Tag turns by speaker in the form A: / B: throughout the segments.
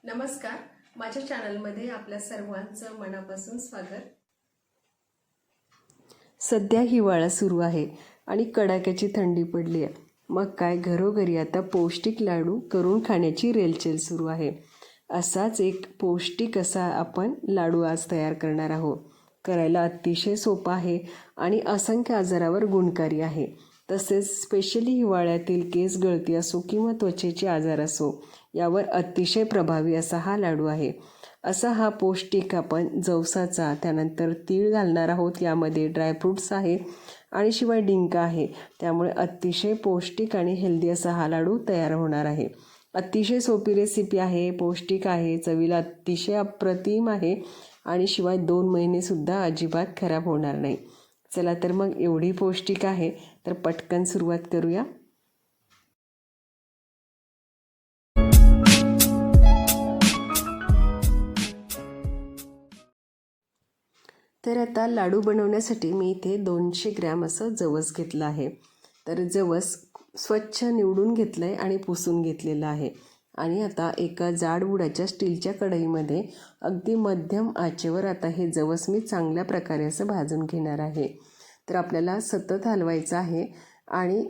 A: नमस्कार, माझ्या चॅनलमध्ये आपल्या सर्वांचं मनापासून स्वागत।
B: सध्या हिवाळा सुरू आहे आणि कडाक्याची थंडी पडली आहे। मग काय, घरोघरी आता पौष्टिक लाडू करून खाण्याची रेलचेल सुरू आहे। असाच एक पौष्टिक असा आपण लाडू आज तयार करणार आहोत। करायला अतिशय सोपा आहे आणि असंख्य आजारावर गुणकारी आहे। तसेच स्पेशली हिवाळ्यातील केस गळती असो किंवा त्वचेचे आजार असो, यावर अतिशय प्रभावी असा हा लाडू आहे। असा हा पौष्टिक आपण जवसाचा, त्यानंतर तीळ घालणार आहोत, यामध्ये ड्रायफ्रूट्स आहे आणि शिवाय डिंक आहे। त्यामुळे अतिशय पौष्टिक आणि हेल्दी असा हा लाडू तयार होणार आहे। अतिशय सोपी रेसिपी आहे, पौष्टिक आहे, चवीला अतिशय अप्रतिम आहे आणि शिवाय 2 महिनेसुद्धा अजिबात खराब होणार नाही। चला तर मग, एवढी पौष्टिक आहे तर पटकन सुरुवात करूया। तर आता लाडू बनवण्यासाठी मी इथे 200 ग्रॅम असं जवस घेतलं आहे। तर जवस स्वच्छ निवडून घेतलं आहे आणि पुसून घेतलेलं आहे। आणि आता एका जाड बुडाच्या स्टीलच्या कढईमध्ये अगदी मध्यम आचेवर आता हे जवस मी चांगल्या प्रकारे असं भाजून घेणार आहे। तर आपल्याला सतत हलवायचं आहे आणि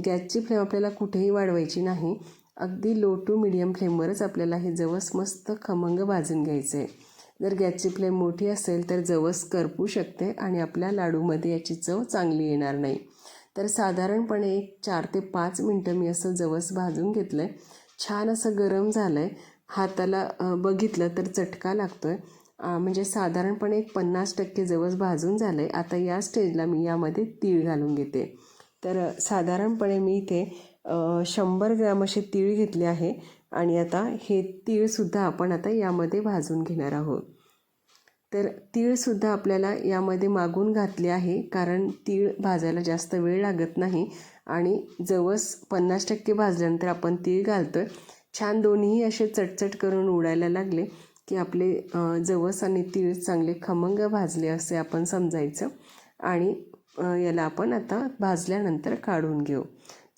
B: गॅसची फ्लेम आपल्याला कुठेही वाढवायची नाही। अगदी लो टू मीडियम फ्लेमवरच आपल्याला हे जवस मस्त खमंग भाजून घ्यायचं आहे। जर गॅसची फ्लेम मोठी असेल तर जवस करपू शकते आणि आपल्या लाडूमध्ये याची चव चांगली येणार नाही। तर साधारणपणे 4 ते 5 मिनटं मी असं जवस भाजून घेतलं आहे। छान असं गरम झालं आहे, हाताला बघितलं तर चटका लागतो आहे। म्हणजे साधारणपणे 50% जवस भाजून झालं आहे। आता या स्टेजला मी यामध्ये तीळ घालून घेते। तर साधारणपणे मी इथे 100 ग्रॅम असे तीळ घेतले आहे आणि आता हे तीळसुद्धा आपण आता यामध्ये भाजून घेणार आहोत। तर तीळसुद्धा आपल्याला यामध्ये मागून घातले आहे, कारण तीळ भाजायला जास्त वेळ लागत नाही आणि जवस 50% भाजल्यानंतर आपण तीळ घालतो आहे। छान दोन्हीही असे चटचट करून उडायला लागले की आपले जवस आणि तीळ चांगले खमंग भाजले असे आपण समजायचं। आणि याला आपण आता भाजल्यानंतर काढून घेऊ।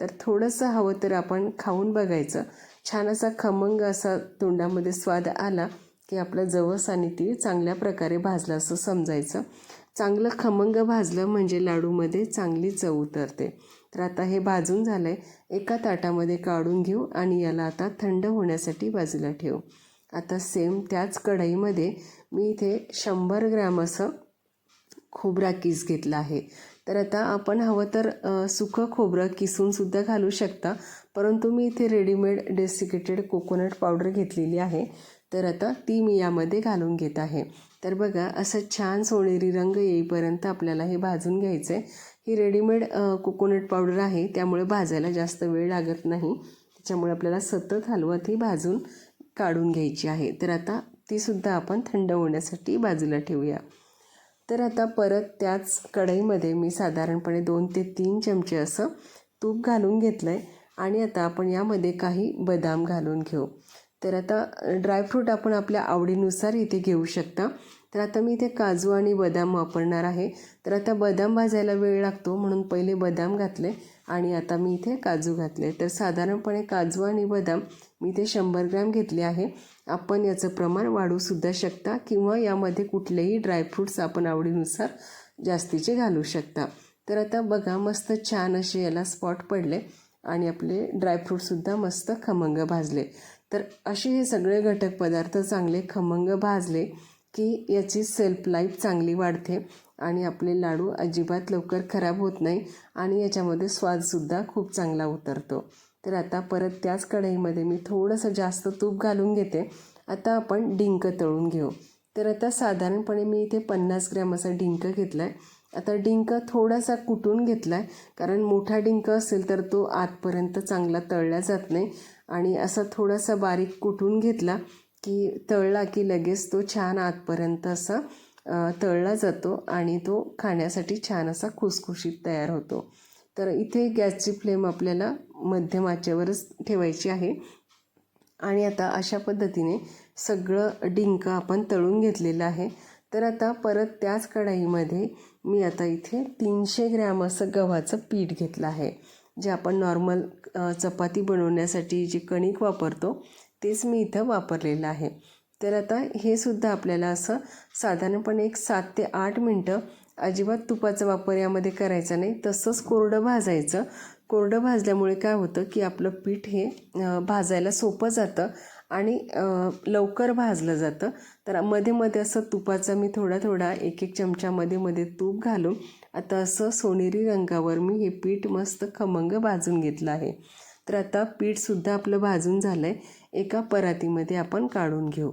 B: तर थोडंसं हवं तर आपण खाऊन बघायचं। छान असा खमंग असा तोंडामध्ये स्वाद आला की आपलं जवस आणि तीळ चांगल्या प्रकारे भाजलं असं समजायचं। चांगलं खमंग भाजलं म्हणजे लाडूमध्ये चांगली चव उतरते। तर आता हे भाजून झालं आहे, एका ताटामध्ये काढून घेऊ आणि याला आता थंड होण्यासाठी बाजूला ठेवू। आता सेम त्याच कढईमध्ये मी इथे 100 ग्रॅम असं खोबरा किस घेतला आहे। तर आता आपण हवं तर सुकं खोबरं किसूनसुद्धा घालू शकता, परंतु मी इथे रेडीमेड डेसिकेटेड कोकोनट पावडर घेतलेली आहे। तर आता ती मी यामध्ये घालून घेत आहे। तर बघा, असं छान सोनेरी रंग येईपर्यंत आपल्याला हे भाजून घ्यायचं आहे। ही रेडीमेड कोकोनट पावडर आहे, त्यामुळे भाजायला जास्त वेळ लागत नाही। त्याच्यामुळे आपल्याला सतत हलवत ही भाजून काढून घ्यायची आहे। तर आता तीसुद्धा आपण थंड होण्यासाठी बाजूला ठेवूया। तर आता परत त्याच कढईमध्ये मी साधारणपणे 2 ते 3 चमचे असं तूप घालून घेतलं आहे आणि आता आपण यामध्ये काही बदाम घालून घेऊ। तर आता ड्रायफ्रूट आपण आपल्या आवडीनुसार इथे घेऊ शकता। तर आता मी इथे काजू आणि बदाम वापरणार आहे। तर आता बदाम भाजायला वेळ लागतो म्हणून पहिले बदाम घातले आणि आता मी इथे काजू घातले। तर साधारणपणे काजू आणि बदाम मी इथे 100 ग्रॅम घेतले आहे। आपण याचं प्रमाण वाढवूसुद्धा शकता किंवा यामध्ये कुठलेही ड्रायफ्रूट्स आपण आवडीनुसार जास्तीचे घालू शकता। तर आता बघा, मस्त छान असे याला स्पॉट पडले आणि आपले ड्रायफ्रूटसुद्धा मस्त खमंग भाजले। तर असे हे सगळे घटक पदार्थ चांगले खमंग भाजले की याची सेल्फ लाईफ चांगली वाढते आणि आपले लाडू अजिबात लवकर खराब होत नाही आणि याच्यामध्ये स्वादसुद्धा खूप चांगला उतरतो। तर आता परत त्याच कढईमध्ये मी थोडंसं जास्त तूप घालून घेते। आता आपण डिंक तळून घेऊ। तर आता साधारणपणे मी इथे 50 ग्रॅम असा डिंक घेतला आहे। आता डिंक थोडासा कुटून घेतला आहे, कारण मोठा डिंक असेल तर तो आतपर्यंत चांगला तळला जात नाही आणि असा थोडासा बारीक कुटून घेतला की तळला की लगेच तो छान आतपर्यंत असा तळला जातो आणि तो खाण्यासाठी छान असा खुसखुशीत तयार होतो। तर इथे गॅसची फ्लेम आपल्याला मध्यम आचेवरच ठेवायची आहे आणि आता अशा पद्धतीने सगळं डिंक आपण तळून घेतलेलं आहे। तर आता परत त्याच कढईमध्ये मी आता इथे 300 ग्रॅम असं गव्हाचं पीठ घेतलं आहे, जे आपण नॉर्मल चपाती बनवण्यासाठी जी कणिक वापरतो तेच मी इथं वापरलेलं आहे. तर आता हे सुद्धा आपल्याला असं साधारणपणे एक 7 ते 8 मिनटं अजिबात तुपाचा वापर यामध्ये करायचा नाही, तसंच कोरडं भाजायचं. कोरडं भाजल्यामुळे काय होतं की आपलं पीठ हे भाजायला सोपं जातं आणि लवकर भाजलं जातं. तर मध्ये मध्ये असं तुपाचा मी थोडा थोडा एक एक चमचा मध्ये मध्ये तूप घालून आता असं सोनेरी रंगावर मी हे पीठ मस्त खमंग भाजून घेतलं आहे. तर आता पीठसुद्धा आपलं भाजून झालं आहे. एका परातीमध्ये आपण काढून घेऊ.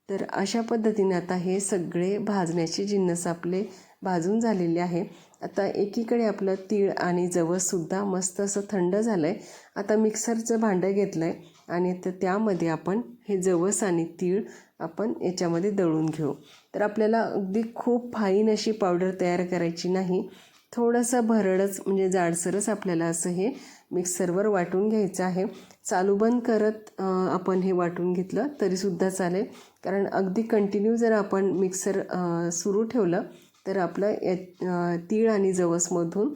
B: तर अशा पद्धतीने आता हे सगळे भाजण्याचे जिन्नस आपले भाजून झालेले आहे. आता एकीकडे आपलं तीळ आणि जवससुद्धा मस्त असं थंड झालं आहे. आता मिक्सरचं भांडं घेतलं आहे आणि तर त्यामध्ये आपण हे जवस आणि तीळ आपण याच्यामध्ये दळून घेऊ. तर आपल्याला अगदी खूप फाईन अशी पावडर तयार करायची नाही, थोडंसं भरडच म्हणजे जाडसरच आपल्याला असं हे मिक्सरवर वाटून घ्यायचं आहे. चालू बंद करत आपण हे वाटून घेतलं तरीसुद्धा चालेल, कारण अगदी कंटिन्यू जर आपण मिक्सर सुरू ठेवलं तर आपलं तीळ आणि जवसमधून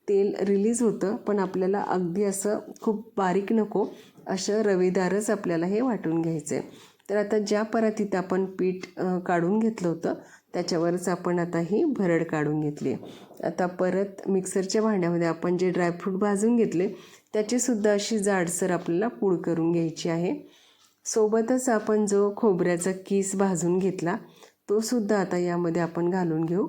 B: तेल रिलीज होतं. पण आपल्याला अगदी असं खूप बारीक नको, असं रवेदारच आपल्याला हे वाटून घ्यायचं आहे. तर आता ज्या परातीत आपण पीठ काढून घेतलं होतं त्याच्यावरच आपण आता ही भरड काढून घेतली आहे. आता परत मिक्सरच्या भांड्यामध्ये आपण जे ड्रायफ्रूट भाजून घेतले त्याचीसुद्धा अशी जाडसर आपल्याला पूड करून घ्यायची आहे. सोबतच आपण जो खोबऱ्याचा किस भाजून घेतला तो सुद्धा आता यामध्ये आपण घालून घेऊ.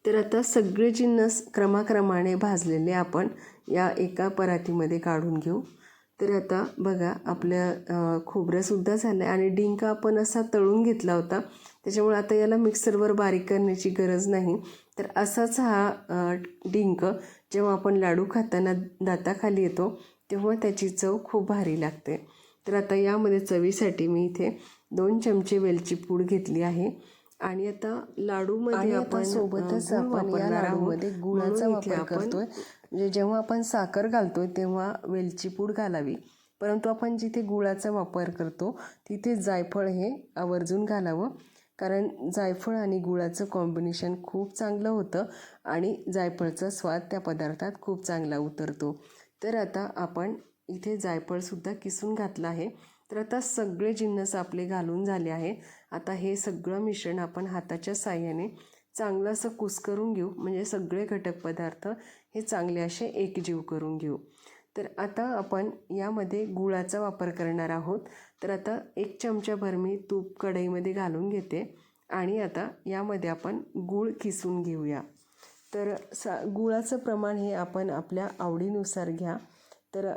B: तर आता सगळे जिन्नस क्रमाक्रमाने भाजलेले आपण या एका परातीमध्ये काढून घेऊ. तर आता बघा आपल्या खोबरंसुद्धा झालं आहे आणि डिंक आपण असा तळून घेतला होता, त्याच्यामुळे आता याला मिक्सरवर बारीक करण्याची गरज नाही. तर असाच हा डिंक जेव्हा आपण लाडू खाताना दाताखाली येतो तेव्हा त्याची चव खूप भारी लागते. तर आता यामध्ये चवीसाठी मी इथे 2 चमचे वेलची पूड घेतली आहे आणि आता लाडूमध्ये आपण
C: सोबतच आपण या लाडूमध्ये गुळाचा वापर करतोय. म्हणजे जेव्हा आपण साखर घालतोय तेव्हा वेलची पूड घालावी, परंतु आपण जिथे गुळाचा वापर करतो तिथे जायफळ हे आवर्जून घालावं, कारण जायफळ आणि गुळाचं कॉम्बिनेशन खूप चांगलं होतं आणि जायफळचा स्वाद त्या पदार्थात खूप चांगला उतरतो. तर आता आपण इथे जायफळसुद्धा किसून घातलं आहे. तर आता सगळे जिन्नस आपले घालून झाले आहे. आता हे सगळं मिश्रण आपण हाताच्या साहाय्याने चांगलं असं कुस्करून घेऊ, म्हणजे सगळे घटक पदार्थ हे चांगले असे एकजीव करून घेऊ. तर आता आपण यामध्ये गुळाचा वापर करणार आहोत. तर आता 1 चमचाभर मी तूप कढईमध्ये घालून घेते आणि आता यामध्ये आपण गूळ किसून घेऊया. तर गुळाचं प्रमाण हे आपण आपल्या आवडीनुसार घ्या. तर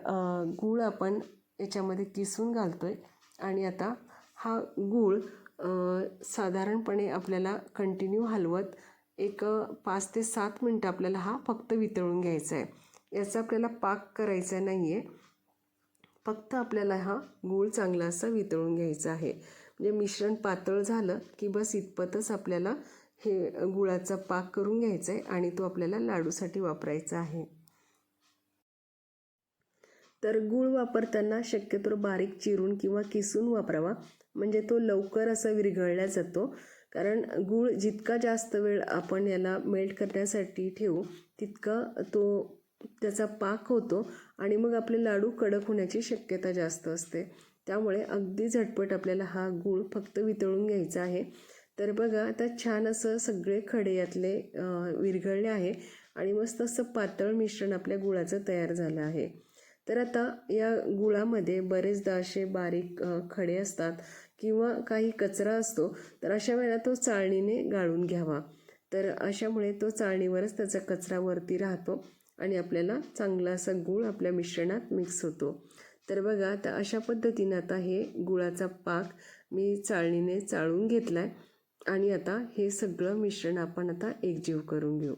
C: गूळ आपण याच्यामध्ये किसून घालतो आहे आणि आता हा गूळ साधारणपणे आपल्याला कंटिन्यू हलवत एक 5 ते 7 मिनटं आपल्याला हा फक्त वितळून घ्यायचा आहे. याचा आपल्याला पाक करायचा नाही आहे, फक्त आपल्याला हा गूळ चांगला असा वितळून घ्यायचा आहे. म्हणजे मिश्रण पातळ झालं की बस इतपतच आपल्याला हे गुळाचा पाक करून घ्यायचा आहे आणि तो आपल्याला लाडूसाठी वापरायचा आहे. तर गूळ वापरताना शक्यतो बारीक चिरून किंवा किसून वापरावा, म्हणजे तो लवकर असा विरघळला जातो. कारण गूळ जितका जास्त वेळ आपण याला मेल्ट करण्यासाठी ठेवू तितका त्याचा पाक होतो आणि मग आपले लाडू कडक होण्याची शक्यता जास्त असते. त्यामुळे अगदी झटपट आपल्याला हा गूळ फक्त वितळून घ्यायचा आहे. तर बघा आता छान असं सगळे खडे यातले विरघळले आहे आणि मस्त असं पातळ मिश्रण आपल्या गुळाचं तयार झालं आहे. तर आता या गुळामध्ये बरेचदा असे बारीक खडे असतात किंवा काही कचरा असतो, तर अशा वेळेला तो चाळणीने गाळून घ्यावा. तर अशामुळे तो चाळणीवरच त्याचा कचरा वरती राहतो आणि आपल्याला चांगला असा गूळ आपल्या मिश्रणात मिक्स होतो. तर बघा आता अशा पद्धतीने आता हे गुळाचा पाक मी चाळणीने चाळून घेतला आहे आणि आता हे सगळं मिश्रण आपण आता एकजीव करून घेऊ.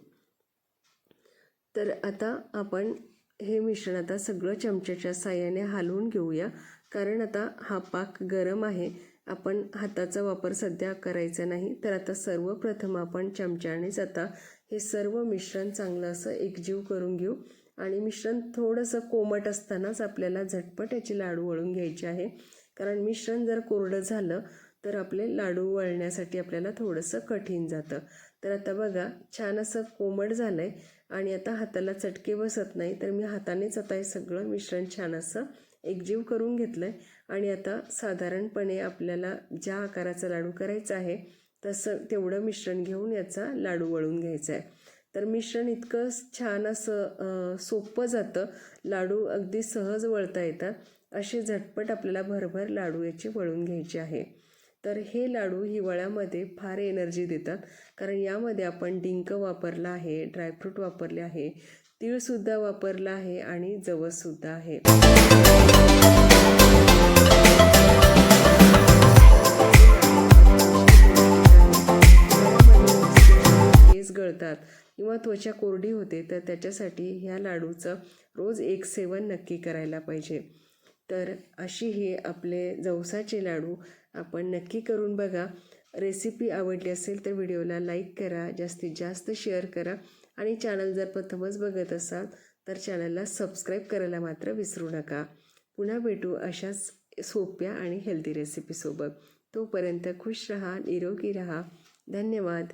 C: तर आता आपण हे मिश्रण आता सगळं चमच्याच्या साहाय्याने हलवून घेऊया, कारण आता हा पाक गरम आहे. आपण हाताचा वापर सध्या करायचा नाही. तर आता सर्वप्रथम आपण चमच्यानेच आता हे सर्व मिश्रण चांगलं असं एकजीव करून घेऊ आणि मिश्रण थोडंसं कोमट असतानाच आपल्याला झटपट याचे लाडू वळून घ्यायचे आहे, कारण मिश्रण जर कोरडं झालं तर आपले लाडू वळण्यासाठी आपल्याला थोडंसं कठीण जातं. तर आता बघा छान असं कोमट झालं आहे आणि आता हाताला चटके बसत नाही. तर मी हातानेच आता हे सगळं मिश्रण छान असं एकजीव करून घेतलं आहे. आणि आता साधारणपणे आपल्याला ज्या आकाराचा लाडू करायचा आहे तसं तेवढं मिश्रण घेऊन याचा लाडू वळून घ्यायचा आहे. तर मिश्रण इतकं छान असं सोपं जातं, लाडू अगदी सहज वळता येतात. असे झटपट आपल्याला भरभर लाडू याचे वळून घ्यायचे आहे. तर हे लाडू हिवाळ्यामध्ये फार एनर्जी देतात, कारण यामध्ये आपण डिंक वापरला आहे, ड्रायफ्रूट वापरले आहे, तीळसुद्धा वापरला आहे आणि जवससुद्धा आहे. केस गळतात किंवा त्वचा कोरडी होते, तर त्याच्यासाठी ह्या लाडूचं रोज एक सेवन नक्की करायला पाहिजे. तर अशी हे आपले जवसाचे लाडू आपण नक्की करून बघा. रेसिपी आवडली असेल तर व्हिडिओला लाईक करा, जास्तीत जास्त शेअर करा आणि चॅनल जर प्रथमच बघत असाल तर चॅनलला सबस्क्राईब करायला मात्र विसरू नका. पुन्हा भेटू अशाच सोप्या आणि हेल्दी रेसिपीसोबत. तोपर्यंत खुश रहा, निरोगी रहा. धन्यवाद.